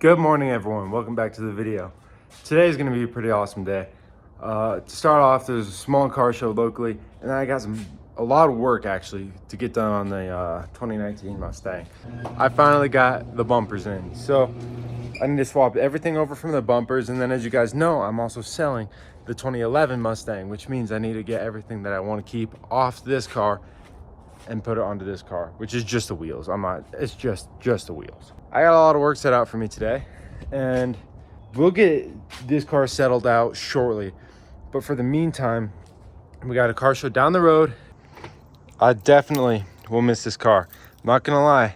Good morning, everyone. Welcome back to the video. Today is going to be a pretty awesome day. To start off, there's a small car show locally, and then I got a lot of work actually to get done on the 2019 Mustang. I finally got the bumpers in, so I need to swap everything over from the bumpers, and then as you guys know, I'm also selling the 2011 Mustang, which means I need to get everything that I want to keep off this car and put it onto this car, which is just the wheels. It's just the wheels. I got a lot of work set out for me today, and we'll get this car settled out shortly. But for the meantime, we got a car show down the road. I definitely will miss this car. I'm not gonna lie.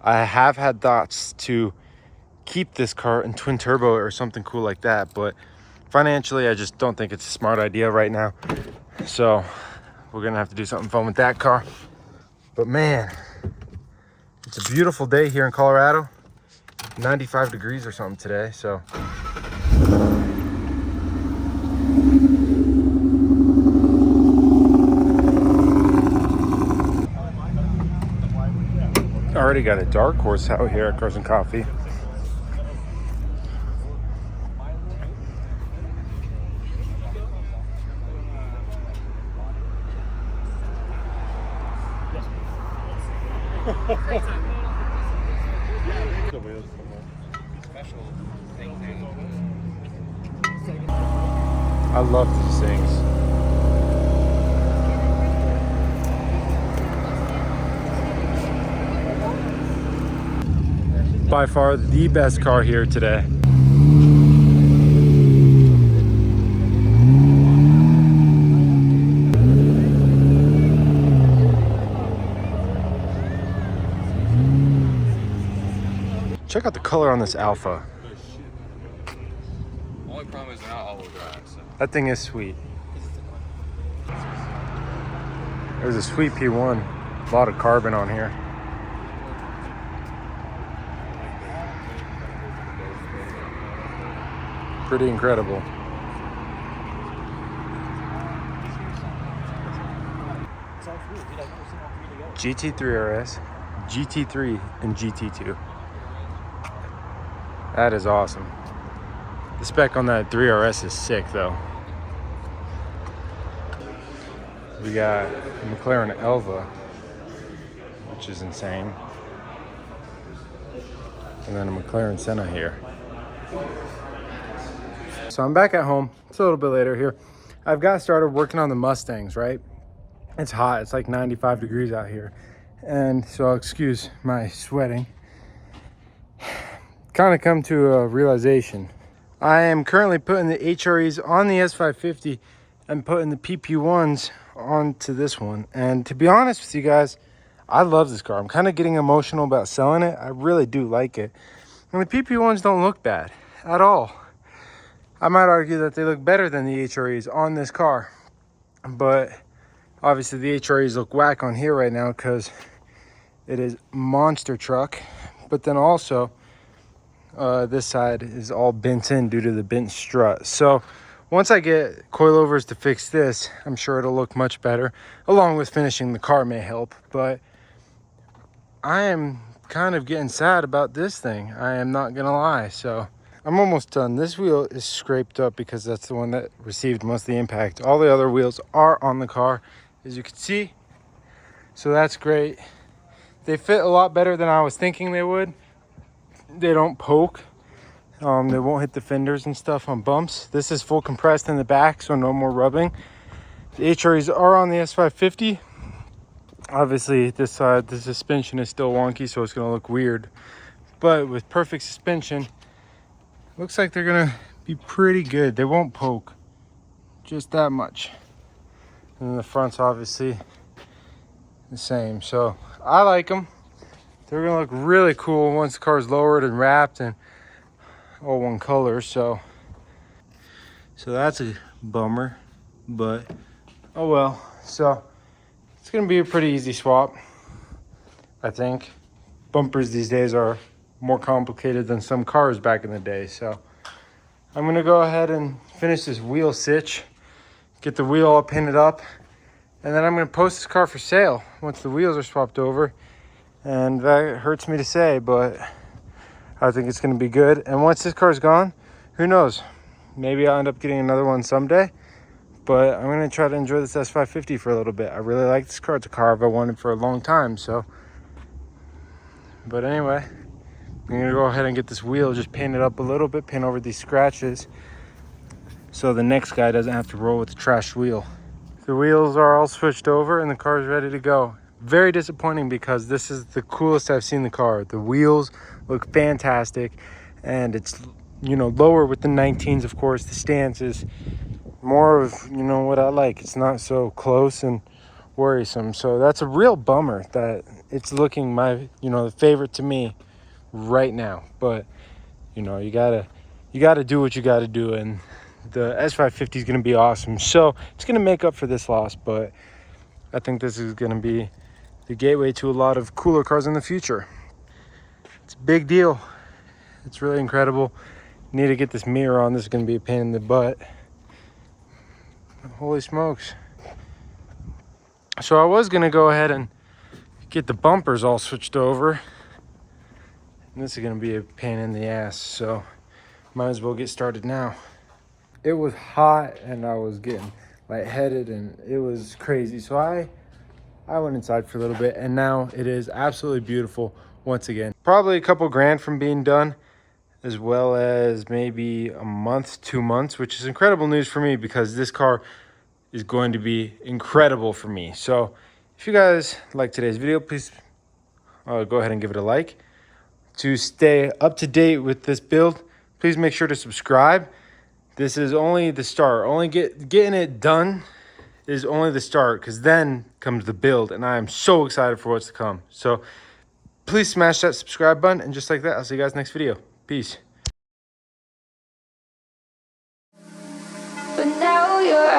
I have had thoughts to keep this car in twin turbo or something cool like that, but financially, I just don't think it's a smart idea right now. So we're gonna have to do something fun with that car. But man, it's a beautiful day here in Colorado. 95 degrees or something today, so. Already got a dark horse out here at Cars and Coffee. I love these things. By far the best car here today. Check out the color on this Alpha. Only problem is they're not all-wheel drive. So. That thing is sweet. There's a sweet P1. A lot of carbon on here. Pretty incredible. GT3 RS, GT3, and GT2. That is awesome. The spec on that 3RS is sick though. We got a McLaren Elva, which is insane. And then a McLaren Senna here. So I'm back at home. It's a little bit later here. I've got started working on the Mustangs, right? It's hot. It's like 95 degrees out here. And so I'll excuse my sweating. Kind of come to a realization. I am currently putting the HREs on the S550 and putting the PP1s onto this one. And to be honest with you guys, I love this car. I'm kind of getting emotional about selling it. I really do like it. And the PP1s don't look bad at all. I might argue that they look better than the HREs on this car. But obviously the HREs look whack on here right now because it is monster truck. But then also, this side is all bent in due to the bent strut. So once I get coilovers to fix this, I'm sure it'll look much better. Along with finishing the car may help. But I am kind of getting sad about this thing. I am not gonna lie. So I'm almost done. This wheel is scraped up because that's the one that received most of the impact. All the other wheels are on the car, as you can see. So that's great. They fit a lot better than I was thinking they would. They don't poke. They won't hit the fenders and stuff on bumps. This is full compressed in the back, so no more rubbing. The HREs are on the S550. Obviously, this side, the suspension is still wonky, so it's going to look weird. But with perfect suspension, looks like they're going to be pretty good. They won't poke just that much. And then the front's obviously the same. So I like them. They're gonna look really cool once the car's lowered and wrapped and all one color. So that's a bummer, but oh well. So it's gonna be a pretty easy swap, I think. Bumpers these days are more complicated than some cars back in the day. So I'm gonna go ahead and finish this wheel sitch, get the wheel all painted up, and then I'm gonna post this car for sale once the wheels are swapped over. And that hurts me to say, but I think it's going to be good. And once this car's gone, who knows? Maybe I'll end up getting another one someday. But I'm going to try to enjoy this S550 for a little bit. I really like this car. It's a car I've wanted for a long time. So, but anyway, I'm going to go ahead and get this wheel just painted up a little bit, paint over these scratches, so the next guy doesn't have to roll with the trashed wheel. The wheels are all switched over and the car is ready to go. Very disappointing because this is the coolest I've seen the car. The wheels look fantastic and it's, you know, lower with the 19s, of course. The stance is more of, you know, what I like. It's not so close and worrisome. So that's a real bummer that it's looking my, you know, the favorite to me right now. But, you know, you gotta do what you gotta do, and the S550 is gonna be awesome. So it's gonna make up for this loss, but I think this is gonna be the gateway to a lot of cooler cars in the future. It's a big deal. It's really incredible. Need to get this mirror on. This is gonna be a pain in the butt. Holy smokes. So I was gonna go ahead and get the bumpers all switched over. And this is gonna be a pain in the ass, so might as well get started now. It was hot and I was getting lightheaded and it was crazy. So I went inside for a little bit and now it is absolutely beautiful once again. Probably a couple grand from being done, as well as maybe a month, 2 months, which is incredible news for me because this car is going to be incredible for me. So if you guys like today's video, please go ahead and give it a like. To stay up to date with this build, please make sure to subscribe. This is only the start. Only getting it done is only the start, because then comes the build, and I am so excited for what's to come. So please smash that subscribe button, and just like that, I'll see you guys next video. Peace. But now you're